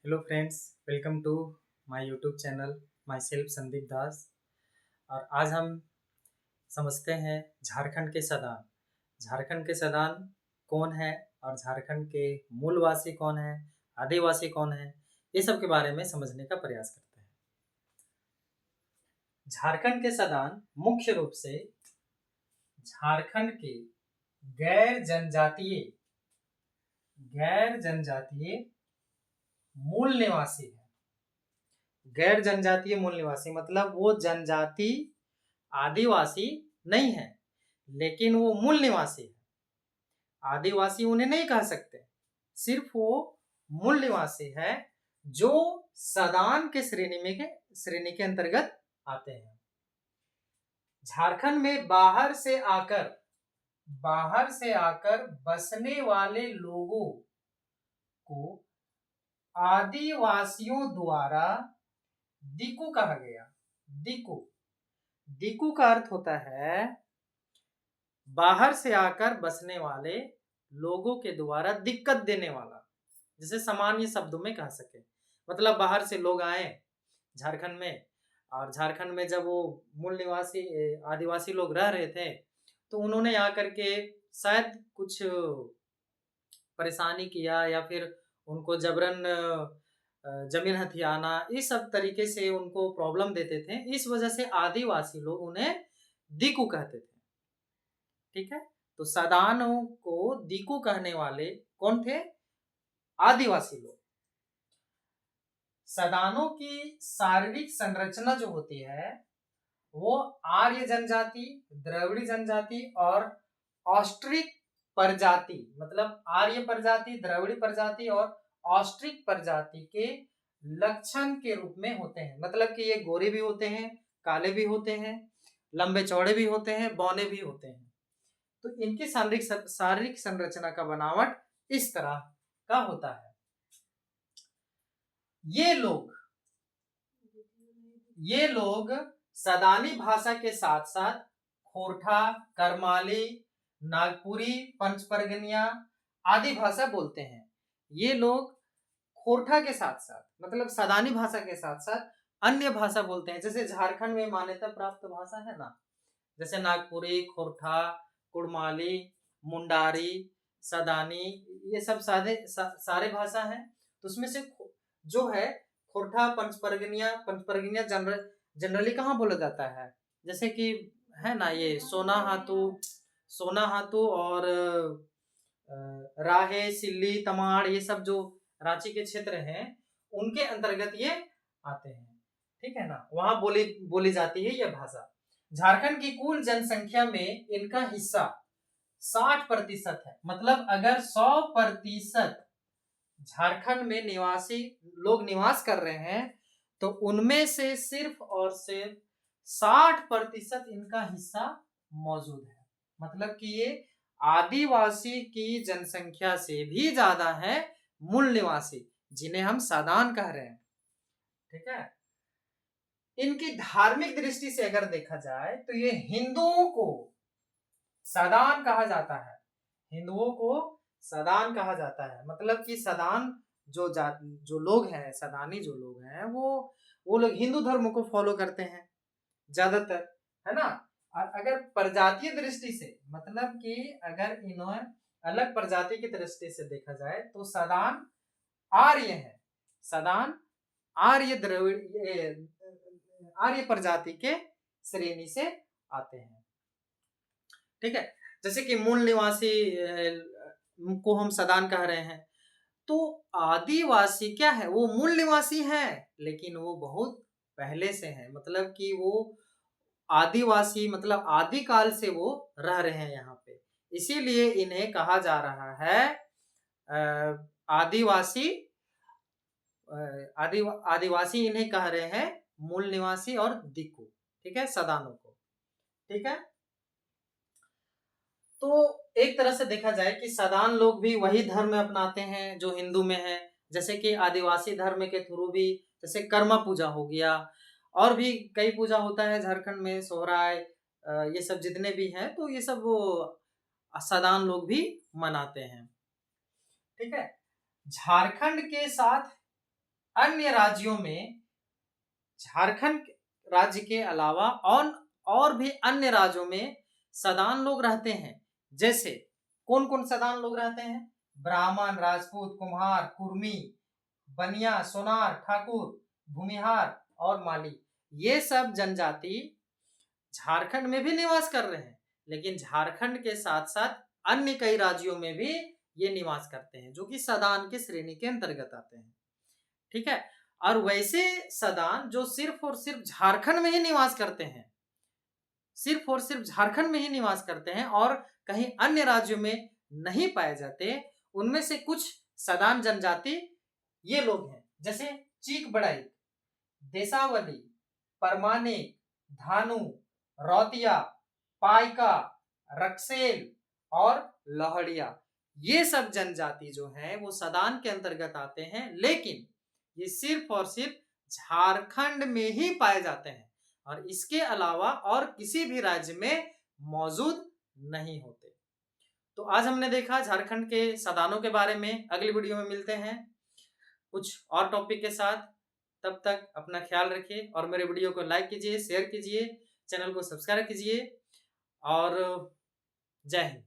Hello friends, welcome to my YouTube channel. Myself Sandeep Das. और आज हम समझते हैं झारखंड के सदान। झारखंड के सदान कौन है और झारखंड के मूलवासी कौन है, आदिवासी कौन है, ये सब के बारे में समझने का प्रयास करते हैं। झारखंड के सदान मुख्य रूप से झारखंड के गैर जनजातीय मूल निवासी है। गैर जनजातीय मूल निवासी मतलब वो जनजाति आदिवासी नहीं है, लेकिन वो मूल निवासी है। आदिवासी उन्हें नहीं कह सकते, सिर्फ वो मूल निवासी है जो सदान के श्रेणी के अंतर्गत आते हैं। झारखंड में बाहर से आकर बसने वाले लोगों को आदिवासियों द्वारा दिकू कहा गया। दिकू दिकू का अर्थ होता है बाहर से आकर बसने वाले लोगों के द्वारा दिक्कत देने वाला, जिसे सामान्य शब्दों में कह सके। मतलब बाहर से लोग आए झारखंड में, और झारखंड में जब वो मूल निवासी आदिवासी लोग रह रहे थे तो उन्होंने आकर के शायद कुछ परेशानी किया या फिर उनको जबरन जमीन हथियाना, इस सब तरीके से उनको प्रॉब्लम देते थे। इस वजह से आदिवासी लोग उन्हें दिकू कहते थे। ठीक है, तो सदानों को दिकू कहने वाले कौन थे? आदिवासी लोग। सदानों की शारीरिक संरचना जो होती है वो आर्य जनजाति, द्रविड़ी जनजाति और ऑस्ट्रिक प्रजाति, मतलब आर्य प्रजाति, द्रविड़ी प्रजाति और ऑस्ट्रिक प्रजाति के लक्षण के रूप में होते हैं। मतलब कि ये गोरे भी होते हैं, काले भी होते हैं, लंबे चौड़े भी होते हैं, बौने भी होते हैं। तो इनकी शारीरिक संरचना का बनावट इस तरह का होता है। ये लोग सदानी भाषा के साथ साथ खोरठा, करमाली, नागपुरी, पंचपरगनिया आदि भाषा बोलते हैं। ये लोग खोरठा के साथ साथ मतलब सदानी भाषा के साथ साथ अन्य भाषा बोलते हैं। जैसे झारखंड में मान्यता प्राप्त भाषा है ना, जैसे नागपुरी, खोरठा, कुड़माली, मुंडारी, सदानी, ये सब सारे भाषा हैं। तो उसमें से जो है खोरठा, पंचपरगनिया जनरली कहाँ बोला जाता है? जैसे कि है ना, ये सोना हातू और राहे, सिल्ली, तमाड़, ये सब जो रांची के क्षेत्र हैं उनके अंतर्गत ये आते हैं। ठीक है ना, वहां बोली जाती है यह भाषा। झारखंड की कुल जनसंख्या में इनका हिस्सा 60% है। मतलब अगर 100% झारखंड में लोग निवास कर रहे हैं तो उनमें से सिर्फ और सिर्फ 60% इनका हिस्सा मौजूद है। मतलब कि ये आदिवासी की जनसंख्या से भी ज्यादा है मूल निवासी, जिन्हें हम सदान कह रहे हैं। ठीक है, इनकी धार्मिक दृष्टि से अगर देखा जाए तो ये हिंदुओं को सदान कहा जाता है। हिंदुओं को सदान कहा जाता है। मतलब कि सदान जो लोग हैं, सदानी जो लोग हैं, वो लोग हिंदू धर्म को फॉलो करते हैं ज्यादातर, है ना। और अगर प्रजातीय दृष्टि से मतलब कि अगर इन्हें अलग प्रजाति की दृष्टि से देखा जाए तो सदान आर्य है। सदान आर्य द्रविड़ आर्य प्रजाति के श्रेणी से आते हैं। ठीक है, जैसे कि मूल निवासी को हम सदान कह रहे हैं, तो आदिवासी क्या है? वो मूल निवासी है, लेकिन वो बहुत पहले से है। मतलब कि वो आदिवासी मतलब आदिकाल से वो रह रहे हैं यहाँ पे, इसीलिए इन्हें कहा जा रहा है आदिवासी। आदिवासी इन्हें कह रहे हैं मूल निवासी और दिक्कू। ठीक है, सदानों को। ठीक है, तो एक तरह से देखा जाए कि सदान लोग भी वही धर्म अपनाते हैं जो हिंदू में है। जैसे कि आदिवासी धर्म के थ्रू भी, जैसे कर्मा पूजा हो गया, और भी कई पूजा होता है झारखंड में, सोहराय, ये सब जितने भी हैं, तो ये सब वो सदान लोग भी मनाते हैं। ठीक है, झारखंड के साथ अन्य राज्यों में झारखंड राज्य के अलावा और भी अन्य राज्यों में सदान लोग रहते हैं। जैसे कौन कौन सदान लोग रहते हैं? ब्राह्मण, राजपूत, कुम्हार, कुर्मी, बनिया, सोनार, ठाकुर, भूमिहार और माली। ये सब जनजाति झारखंड में भी निवास कर रहे हैं, लेकिन झारखंड के साथ साथ अन्य कई राज्यों में भी ये निवास करते हैं, जो कि सदान की श्रेणी के अंतर्गत आते हैं। ठीक है। और वैसे सदान जो सिर्फ और सिर्फ झारखंड में ही निवास करते हैं, सिर्फ और सिर्फ झारखंड में ही निवास करते हैं और कहीं अन्य राज्यों में नहीं पाए जाते, उनमें से कुछ सदान जनजाति ये लोग हैं। जैसे चीक बड़ाई, देसावली, परमानिक, धानु, रौतिया, पाइका, रक्सेल और लोहड़िया। ये सब जनजाति जो है वो सदान के अंतर्गत आते हैं, लेकिन ये सिर्फ और सिर्फ झारखंड में ही पाए जाते हैं और इसके अलावा और किसी भी राज्य में मौजूद नहीं होते। तो आज हमने देखा झारखंड के सदानों के बारे में। अगली वीडियो में मिलते हैं कुछ और टॉपिक के साथ। तब तक अपना ख्याल रखिए और मेरे वीडियो को लाइक कीजिए, शेयर कीजिए, चैनल को सब्सक्राइब कीजिए और जय हिंद।